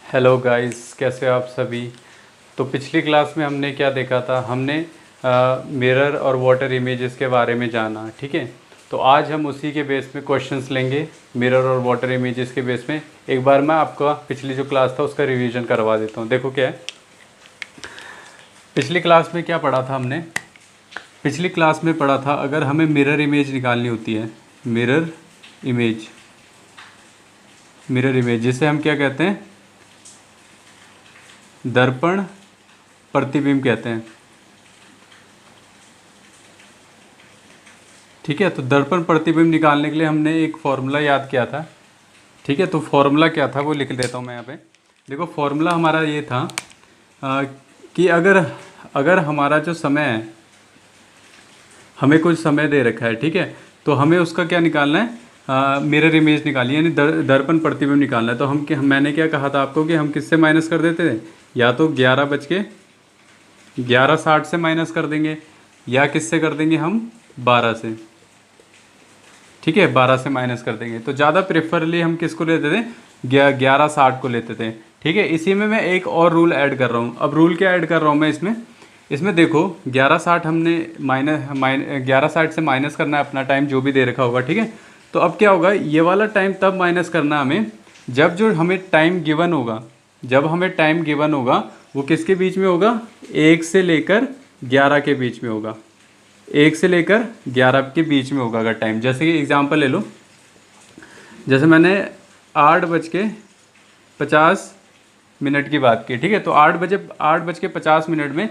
Hello guys, कैसे हो आप सभी। तो पिछली क्लास में हमने क्या देखा था, हमने मिरर और वाटर इमेजेस के बारे में जाना। ठीक है, तो आज हम उसी के बेस में क्वेश्चंस लेंगे, मिरर और वाटर इमेजेस के बेस में। एक बार मैं आपका पिछली जो क्लास था उसका रिवीजन करवा देता हूँ। देखो क्या है, पिछली क्लास में क्या पढ़ा था हमने। पिछली क्लास में पढ़ा था अगर हमें मिरर इमेज निकालनी होती है, मिरर इमेज, मिरर इमेज जिसे हम क्या कहते हैं, दर्पण प्रतिबिंब कहते हैं। ठीक है, तो दर्पण प्रतिबिंब निकालने के लिए हमने एक फॉर्मूला याद किया था। ठीक है, तो फॉर्मूला क्या था वो लिख देता हूँ मैं यहाँ पे। देखो फॉर्मूला हमारा ये था कि अगर अगर हमारा जो समय है, हमें कुछ समय दे रखा है, ठीक है, तो हमें उसका क्या निकालना है, मिरर इमेज निकालनी है, यानी दर्पण प्रतिबिंब निकालना है। तो मैंने क्या कहा था आपको कि हम किससे माइनस कर देते थे, या तो 11:60 से माइनस कर देंगे, या किससे कर देंगे हम 12 से। ठीक है, 12 से माइनस कर देंगे। तो ज़्यादा प्रेफरली हम किसको लेते थे, 11:60 को लेते थे। ठीक है, इसी में मैं एक और रूल ऐड कर रहा हूँ। अब रूल क्या ऐड कर रहा हूँ मैं इसमें, इसमें देखो 11:60 हमने 11:60 से माइनस करना है अपना टाइम जो भी दे रखा होगा। ठीक है, तो अब क्या होगा, ये वाला टाइम तब माइनस करना है हमें जब जो हमें टाइम गिवन होगा, जब हमें टाइम गिवन होगा वो किसके बीच में होगा, 1 से लेकर 11 के बीच में होगा। 1 से लेकर 11 के बीच में होगा अगर टाइम। जैसे कि एग्जांपल ले लो, जैसे मैंने 8:50 की बात की। ठीक है, तो 8:50 में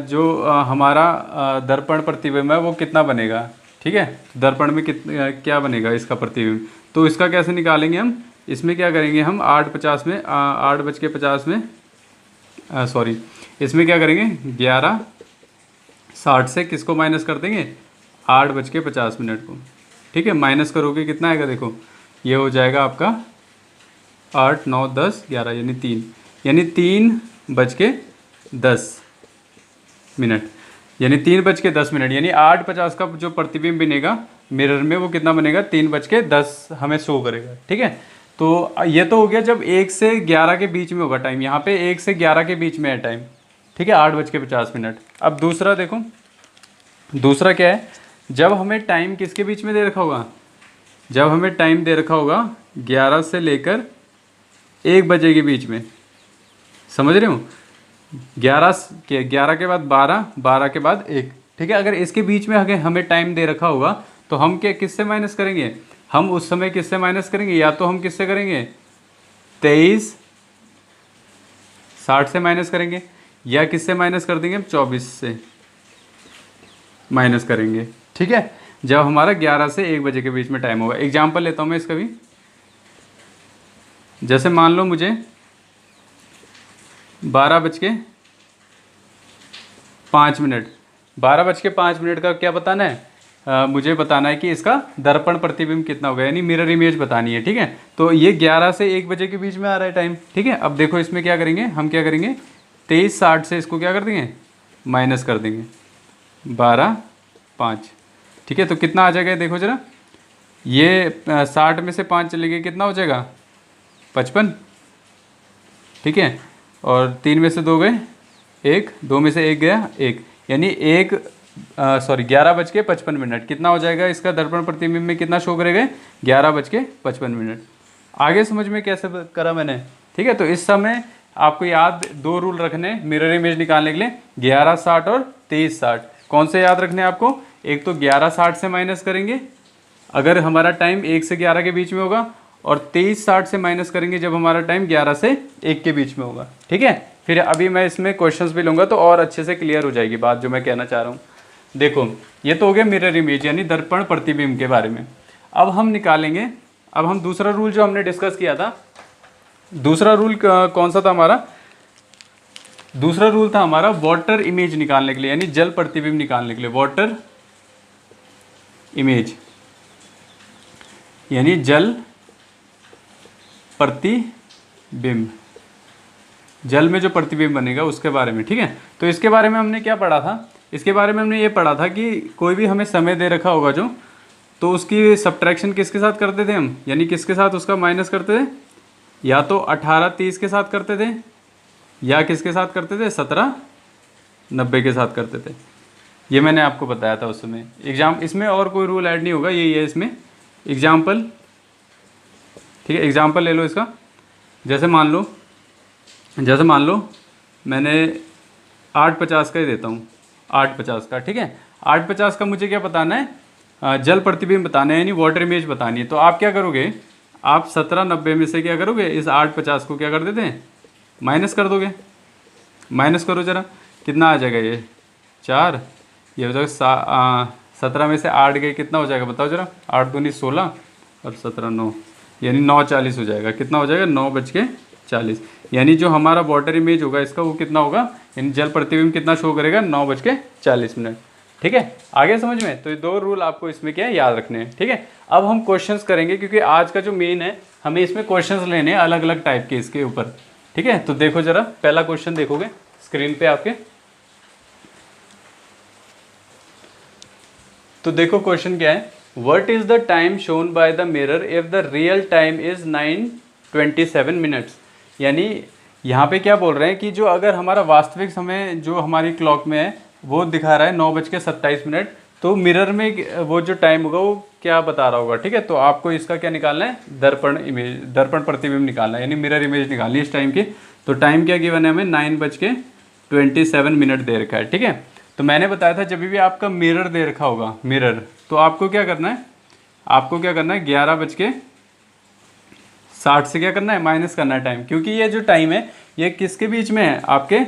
जो हमारा दर्पण प्रतिबिंब है वो कितना बनेगा। ठीक है, दर्पण में क्या बनेगा इसका प्रतिबिंब। तो इसका कैसे निकालेंगे हम, इसमें क्या करेंगे हम 8:50 में सॉरी, इसमें क्या करेंगे 11:60 से किसको माइनस कर देंगे, 8:50 को। ठीक है, माइनस करोगे कितना आएगा, देखो ये हो जाएगा आपका 8, 9, 10, 11 यानी 3, यानी 3:10, यानी 3:10, यानी 8:50 का जो प्रतिबिंब बनेगा मिरर में वो कितना बनेगा, 3:10 हमें शो करेगा। ठीक है, तो ये तो हो गया जब 1 से 11 के बीच में होगा टाइम। यहाँ पे 1 से 11 के बीच में है टाइम। ठीक है, 8:50। अब दूसरा देखो, दूसरा क्या है, जब हमें टाइम किसके बीच में दे रखा होगा, जब हमें टाइम दे रखा होगा 11 से लेकर 1 बजे के बीच में। समझ रहे हो, 11 के बाद 12, 12 के बाद 1। ठीक है, अगर इसके बीच में अगर हमें टाइम दे रखा होगा तो हम क्या किससे माइनस करेंगे, हम उस समय किससे माइनस करेंगे, या तो हम किससे करेंगे 23:60 से माइनस करेंगे, या किससे माइनस कर देंगे हम 24 से माइनस करेंगे। ठीक है, जब हमारा 11 से 1 बजे के बीच में टाइम होगा। एग्जाम्पल लेता हूँ मैं इसका भी, जैसे मान लो मुझे 12:05, 12:05 का क्या बताना है, मुझे बताना है कि इसका दर्पण प्रतिबिंब कितना होगा, यानी मिरर इमेज बतानी है। ठीक है, तो ये 11 से 1 बजे के बीच में आ रहा है टाइम। ठीक है, अब देखो इसमें क्या करेंगे, हम क्या करेंगे 23:60 से इसको क्या कर देंगे, माइनस कर देंगे 12:05। ठीक है, तो कितना आ जाएगा देखो जरा, ये 60 में से 5 चले गए, कितना हो जाएगा 55। ठीक है, और 3 में से 2 गए 1, 2 में से 1 गया 1, यानी 11:55। कितना हो जाएगा इसका दर्पण प्रतिबिंब में कितना शो करेगा, 11:55। आगे समझ में कैसे करा मैंने। ठीक है, तो इस समय आपको याद 2 रूल रखने मिरर इमेज निकालने के लिए, 11:60 और 23:60। कौन से याद रखने आपको, एक तो 11:60 से माइनस करेंगे अगर हमारा टाइम 1 से 11 के बीच में होगा, और 23:60 से माइनस करेंगे जब हमारा टाइम 11 से 1 के बीच में होगा। ठीक है, फिर अभी मैं इसमें क्वेश्चंस भी लूँगा तो और अच्छे से क्लियर हो जाएगी बात जो मैं कहना चाह रहा हूँ। देखो ये तो हो गया मिरर इमेज यानी दर्पण प्रतिबिंब के बारे में। अब हम निकालेंगे, अब हम दूसरा रूल जो हमने डिस्कस किया था, दूसरा रूल कौन सा था हमारा, दूसरा रूल था हमारा वाटर इमेज निकालने के लिए, यानी जल प्रतिबिंब निकालने के लिए। वाटर इमेज यानी जल प्रतिबिंब, जल में जो प्रतिबिंब बनेगा उसके बारे में। ठीक है, तो इसके बारे में हमने क्या पढ़ा था, इसके बारे में हमने ये पढ़ा था कि कोई भी हमें समय दे रखा होगा जो, तो उसकी सब्ट्रैक्शन किसके साथ करते थे हम, यानी किसके साथ उसका माइनस करते थे, या तो 18:30 के साथ करते थे या किसके साथ करते थे, 17:90 के साथ करते थे। ये मैंने आपको बताया था उस समय। एग्जाम इसमें और कोई रूल ऐड नहीं होगा, यही है इसमें एग्जाम्पल। ठीक है, एग्जाम्पल ले लो इसका। जैसे मान लो मैंने 8:50 का ही देता हूँ, 8:50 का। ठीक है, 8:50 का मुझे क्या बताना है, जल प्रतिबिंब बताना है, यानी वाटर इमेज बतानी है। तो आप क्या करोगे, आप 17:90 में से क्या करोगे, इस 8:50 को क्या कर देते हैं, माइनस कर दोगे। माइनस करो जरा, कितना आ जाएगा ये 4, ये हो जाएगा 17 में से 8 गए, कितना हो जाएगा बताओ जरा। 8 दूनी 16 और 17 9, यानी 9:40 हो जाएगा। कितना हो जाएगा, 9:40। यानी जो हमारा वाटर इमेज होगा इसका वो कितना होगा, यानी जल प्रतिबिंब कितना शो करेगा, 9:40। ठीक है, आगे समझ में। तो ये 2 रूल आपको इसमें क्या है, याद रखने हैं। ठीक है, अब हम क्वेश्चंस करेंगे, क्योंकि आज का जो मेन है हमें इसमें क्वेश्चंस लेने हैं अलग अलग टाइप के इसके ऊपर। ठीक है, तो देखो जरा, पहला क्वेश्चन देखोगे स्क्रीन पे आपके। तो देखो क्वेश्चन क्या है, what is the time shown by the mirror if the real time is 9:27 minutes. यानी यहाँ पे क्या बोल रहे हैं कि जो अगर हमारा वास्तविक समय जो हमारी क्लॉक में है वो दिखा रहा है 9:27, तो मिरर में वो जो टाइम होगा वो क्या बता रहा होगा। ठीक है, तो आपको इसका क्या निकालना है, दर्पण प्रतिबिंब निकालना है, यानी मिरर इमेज निकालनी है इस टाइम की। तो टाइम क्या गिवन है हमें, 9:27 दे रखा है। ठीक है, तो मैंने बताया था जब भी आपका मिरर दे रखा होगा, मिरर, तो आपको क्या करना है, 11:60 से क्या करना है, माइनस करना है टाइम। क्योंकि ये जो टाइम है ये किसके बीच में है, आपके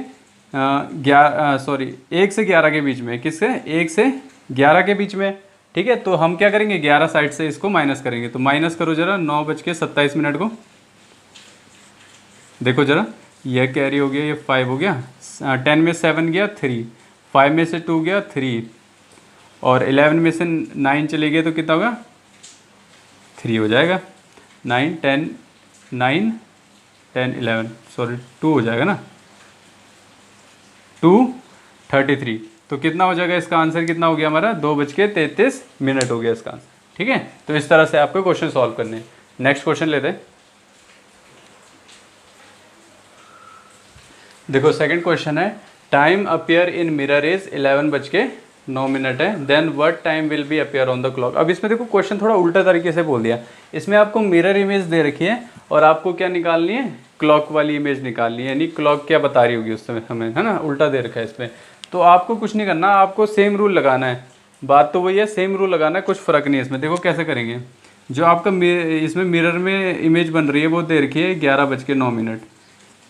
1 से 11 के बीच में। किससे, 1 से 11 के बीच में। ठीक है, तो हम क्या करेंगे, 11 साइड से इसको माइनस करेंगे। तो माइनस करो जरा 9:27 को। देखो जरा, यह कैरी हो गया, ये 5 हो गया, 10 में 7 गया 3, 5 में से 2 गया 3, और 11 में से 9 चले गए तो कितना होगा, 3 हो जाएगा। 9 10 11 2 हो जाएगा ना, 2:33। तो कितना हो जाएगा, इसका आंसर कितना हो गया हमारा, 2:33 हो गया इसका आंसर। ठीक है, तो इस तरह से आपको क्वेश्चन सॉल्व करने हैं। नेक्स्ट क्वेश्चन लेते हैं। देखो सेकंड क्वेश्चन है, time appear in mirror is 11:09 है, then what time will be appear on the clock. अब इसमें देखो क्वेश्चन थोड़ा उल्टा तरीके से बोल दिया। इसमें आपको मिरर इमेज दे रखी है और आपको क्या निकालनी है, क्लॉक वाली इमेज निकालनी है, यानी क्लॉक क्या बता रही होगी उस समय हमें, है ना, उल्टा दे रखा है इसमें। तो आपको कुछ नहीं करना, आपको सेम रूल लगाना है। बात तो वही है, सेम रूल लगाना है, कुछ फ़र्क नहीं है इसमें। देखो कैसे करेंगे, जो आपका इसमें मिरर में इमेज बन रही है वो दे रखी है 11:09।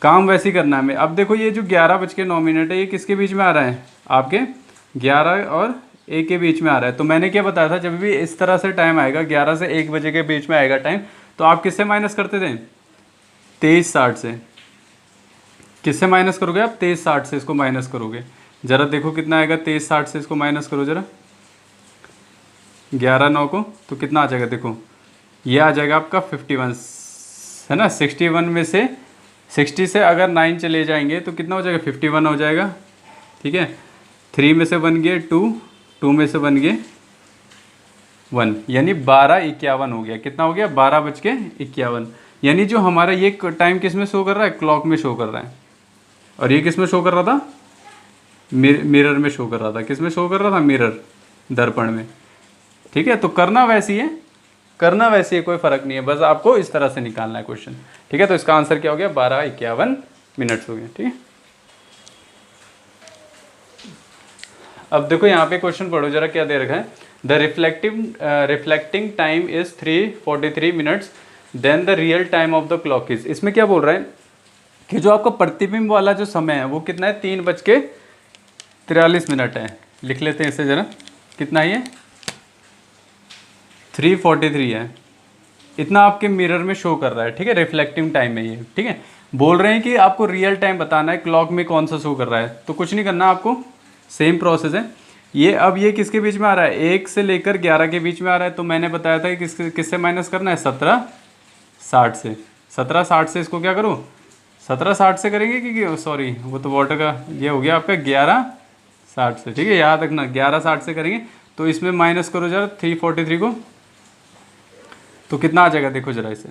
काम वैसे ही करना है हमें। अब देखो ये जो 11:09 है ये किसके बीच में आ रहा है, आपके 11 और 1 के बीच में आ रहा है। तो मैंने क्या बताया था, जब भी इस तरह से टाइम आएगा 11 से 1 बजे के बीच में आएगा टाइम, तो आप किससे माइनस करते थे, 23:60 से। किससे माइनस करोगे आप, 23:60 से इसको माइनस करोगे। ज़रा देखो कितना आएगा, 23:60 से इसको माइनस करो जरा 11:09 को, तो कितना आ जाएगा, देखो ये आ जाएगा आपका 51, है ना। 61 में से 60 से अगर 9 चले जाएंगे तो कितना हो जाएगा, 51 हो जाएगा। ठीक है, 3 में से 1 गए 2, 2 में से 1 गए 1, यानी 12:51 हो गया। कितना हो गया, 12:51। यानी जो हमारा ये टाइम किस में शो कर रहा है, क्लॉक में शो कर रहा है, और ये किस में शो कर रहा था, मिरर में शो कर रहा था। किस में शो कर रहा था, मिरर, दर्पण में। ठीक है, तो करना वैसी है, कोई फ़र्क नहीं है, बस आपको इस तरह से निकालना है क्वेश्चन। ठीक है, तो इसका आंसर क्या हो गया, 12:51 हो गया। ठीक है, अब देखो यहाँ पे क्वेश्चन पढ़ो जरा, क्या दे रखा है, the reflecting time is 3:43, then the real time of the clock is. इसमें क्या बोल रहा है कि जो आपका प्रतिबिंब वाला जो समय है वो कितना है, 3:43 है। लिख लेते हैं इसे जरा, कितना है ये, 3:43 है, इतना आपके मिरर में शो कर रहा है। ठीक है, रिफ्लेक्टिंग टाइम है ये। ठीक है, बोल रहे हैं कि आपको रियल टाइम बताना है, क्लॉक में कौन सा शो कर रहा है। तो कुछ नहीं करना आपको, सेम प्रोसेस है ये। अब ये किसके बीच में आ रहा है, 1 से लेकर 11 के बीच में आ रहा है। तो मैंने बताया था कि किससे माइनस करना है, 17:60 से। 17:60 से इसको क्या करो, 17:60 से करेंगे, क्योंकि सॉरी वो तो वाटर का ये हो गया आपका 11:60 से। ठीक है, याद रखना 11:60 से करेंगे। तो इसमें माइनस करो जरा 343 को, तो कितना आ जाएगा, देखो जरा इसे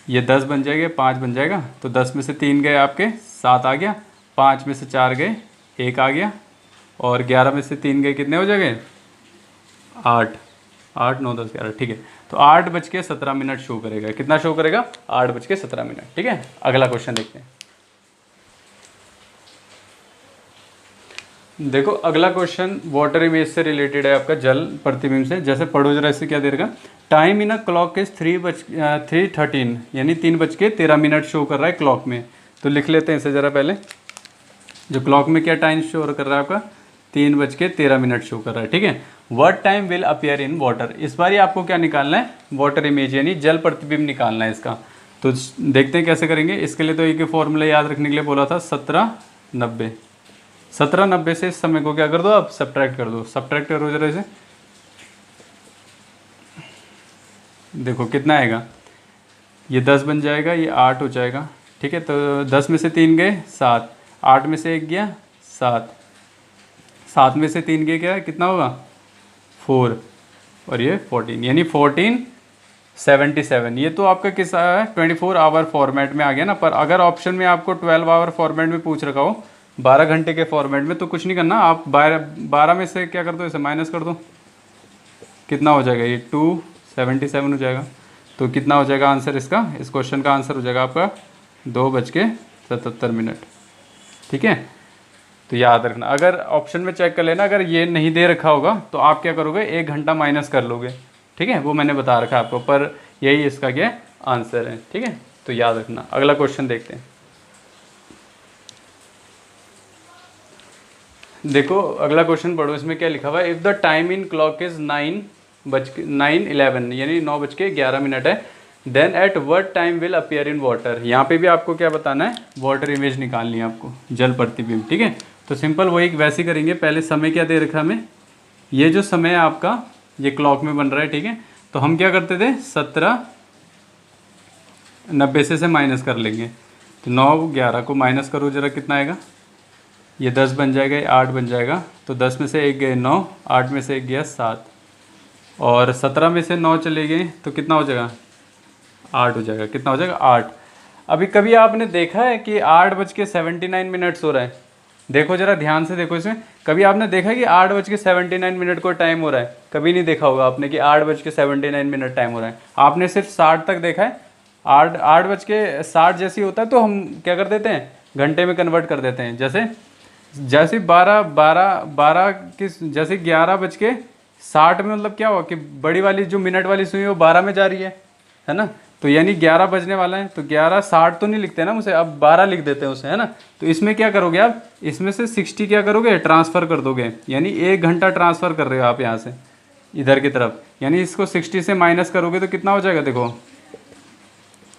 ये 10 बन जाएगा, 5 बन जाएगा, तो 10 में से 3 गए आपके 7 आ गया, 5 में से 4 गए 1 आ गया, और 11 में से 3 गए कितने हो जाएंगे 8, 8 9 10 11, ठीक है। तो 8:17 शो करेगा, कितना शो करेगा 8:17, ठीक है। अगला क्वेश्चन देखते हैं। देखो अगला क्वेश्चन वाटर इमेज से रिलेटेड है, आपका जल प्रतिबिंब से। जैसे पढ़ो जरा, इससे क्या दे रखा, time in a clock is 3:13 यानी 3:13 शो कर रहा है क्लॉक में। तो लिख लेते हैं इसे जरा पहले, जो क्लॉक में क्या टाइम शो कर रहा है आपका 3:13 शो कर रहा है, ठीक है। What time will appear in water, इस बार ही आपको क्या निकालना है, वाटर इमेज यानी जल प्रतिबिंब निकालना है इसका। तो देखते हैं कैसे करेंगे। इसके लिए तो एक ही फॉर्मूला याद रखने के लिए बोला था, 17:90। 17:90 से इस समय को क्या कर दो, आप सब्ट्रैक्ट कर दो। सब्ट्रैक्ट करो जरा इसे, देखो कितना आएगा, ये 10 बन जाएगा, ये 8 हो जाएगा, ठीक है। तो 10 में से 3 गए 7, 8 में से 1 गया 7, 7 में से 3 गए क्या, कितना होगा 4, और ये 14 यानी 1477। ये तो आपका किस है 24 आवर फॉर्मेट में आ गया ना। पर अगर ऑप्शन में आपको 12 आवर फॉर्मेट में पूछ रखा हो, 12 घंटे के फॉर्मेट में, तो कुछ नहीं करना, आप 12 में से क्या कर दो, इसे माइनस कर दो, कितना हो जाएगा, ये 277 हो जाएगा। तो कितना हो जाएगा आंसर इसका, इस क्वेश्चन का आंसर हो जाएगा आपका 2:77, ठीक है। तो याद रखना, अगर ऑप्शन में चेक कर लेना, अगर ये नहीं दे रखा होगा तो आप क्या करोगे, 1 घंटा माइनस कर लोगे, ठीक है। वो मैंने बता रखा है आपको, पर यही इसका क्या आंसर है, ठीक है। तो याद रखना। अगला क्वेश्चन देखते हैं। देखो अगला क्वेश्चन पढ़ो, इसमें क्या लिखा हुआ है, if the time in clock is 9:11 यानी 9:11 है, then at what time will appear in water. यहाँ पे भी आपको क्या बताना है, वाटर इमेज निकालनी है आपको, जल प्रतिबिंब, ठीक है। तो सिंपल वही वैसे ही करेंगे। पहले समय क्या दे रखा है हमें, ये जो समय है आपका ये क्लॉक में बन रहा है, ठीक है। तो हम क्या करते थे, 17:90 से माइनस कर लेंगे। तो 9:11 को माइनस करो जरा, कितना आएगा, ये 10 बन जाएगा, ये 8 बन जाएगा। तो 10 में से 1 गए 9, 8 में से 1 गया 7, और 17 में से 9 चले गए तो कितना हो जाएगा 8 हो जाएगा, कितना हो जाएगा 8। अभी कभी आपने देखा है कि 8:79 हो रहा है, देखो जरा ध्यान से देखो इसमें, कभी आपने देखा है कि 8:79 को टाइम हो रहा है, कभी नहीं देखा होगा आपने कि 8:79 टाइम हो रहा है। आपने सिर्फ 60 तक देखा है, 8:60 जैसी होता है तो हम क्या कर देते हैं, घंटे में कन्वर्ट कर देते हैं। जैसे जैसे 12 की जैसे 11:60 में, मतलब क्या हुआ कि बड़ी वाली जो मिनट वाली सुई वो 12 में जा रही है ना। तो यानी 11 बजने वाला है, तो 11:60 तो नहीं लिखते ना उसे, अब 12 लिख देते हैं उसे, है ना। तो इसमें क्या करोगे आप, इसमें से 60 क्या करोगे, ट्रांसफ़र कर दोगे, यानी 1 घंटा ट्रांसफ़र कर रहे हो आप यहाँ से इधर की तरफ, यानी इसको 60 से माइनस करोगे तो कितना हो जाएगा, देखो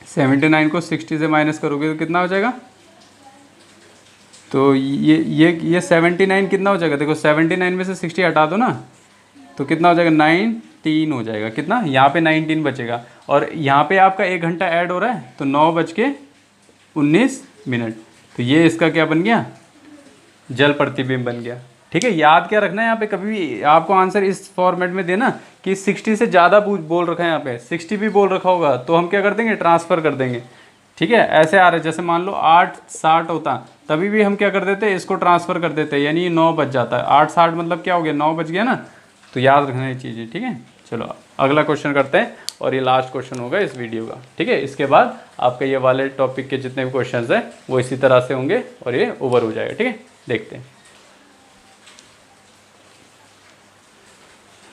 79 को 60 से माइनस करोगे तो कितना हो जाएगा, तो ये 79 कितना हो जाएगा, देखो 79 में से 60 हटा दो ना, तो कितना हो जाएगा 19 हो जाएगा, कितना यहाँ पे 19 बचेगा। और यहाँ पे आपका 1 घंटा ऐड हो रहा है, तो 9:19। तो ये इसका क्या बन गया, जल प्रतिबिंब बन गया, ठीक है। याद क्या रखना है यहाँ पे, कभी भी आपको आंसर इस फॉर्मेट में देना कि 60 से ज़्यादा बोल रखा है, यहाँ पे 60 भी बोल रखा होगा तो हम क्या कर देंगे, ट्रांसफ़र कर देंगे, ठीक है। ऐसे आ रहा है, जैसे मान लो 8:60 होता तभी भी हम क्या कर देते, इसको ट्रांसफ़र कर देते, यानी 9 बज जाता है। 8:60 मतलब क्या हो गया, 9 बज गया ना। तो याद रखना ये चीज़ें, ठीक है। चलो अगला क्वेश्चन करते हैं, और ये लास्ट क्वेश्चन होगा इस वीडियो का, ठीक है। इसके बाद आपके ये वाले टॉपिक के जितने भी क्वेश्चन हैं वो इसी तरह से होंगे और ये ओवर हो जाएगा, ठीक है। देखते हैं,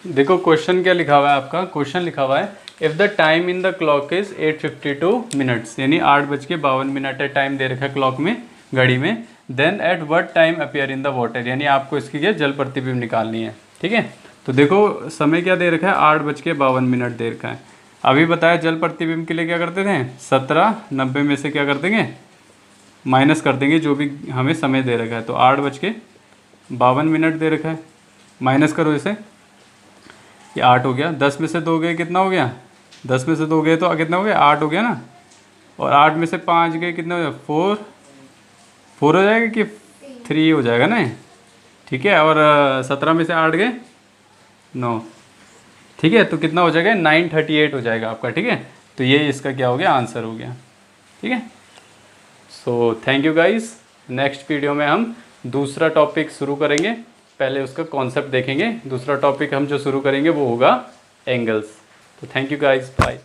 देखो क्वेश्चन क्या लिखा हुआ है आपका, क्वेश्चन लिखा हुआ है if the time in the clock is 8:52 यानी 8:52 है टाइम दे रखा है क्लॉक में, घड़ी में, then at what time appear in the water, यानी आपको इसकी क्या जल प्रतिबिंब निकालनी है, ठीक है। तो देखो समय क्या दे रखा है, 8:52 दे रखा है। अभी बताया जल प्रतिबिंब के लिए क्या करते थे, 17:90 में से क्या कर देंगे, माइनस कर देंगे जो भी हमें समय दे रखा है। तो 8:52 दे रखा है, माइनस करो इसे, ये 8 हो गया। 10 में से 2 गए कितना हो गया, 10 में से 2 गए तो कितना हो गया 8 हो गया ना। और 8 में से 5 गए कितने हो गया, 4 हो जाएगा कि 3 हो जाएगा ना, ठीक है। और 17 में से 8 गए 9, ठीक है। तो कितना हो जाएगा 9:38 हो जाएगा आपका, ठीक है। तो तो ये इसका क्या हो गया, आंसर हो गया। ठीक है, so thank you guys. Next video में हम दूसरा टॉपिक शुरू करेंगे, पहले उसका कॉन्सेप्ट देखेंगे। दूसरा टॉपिक हम जो शुरू करेंगे वो होगा एंगल्स। तो थैंक यू गाइस, बाय।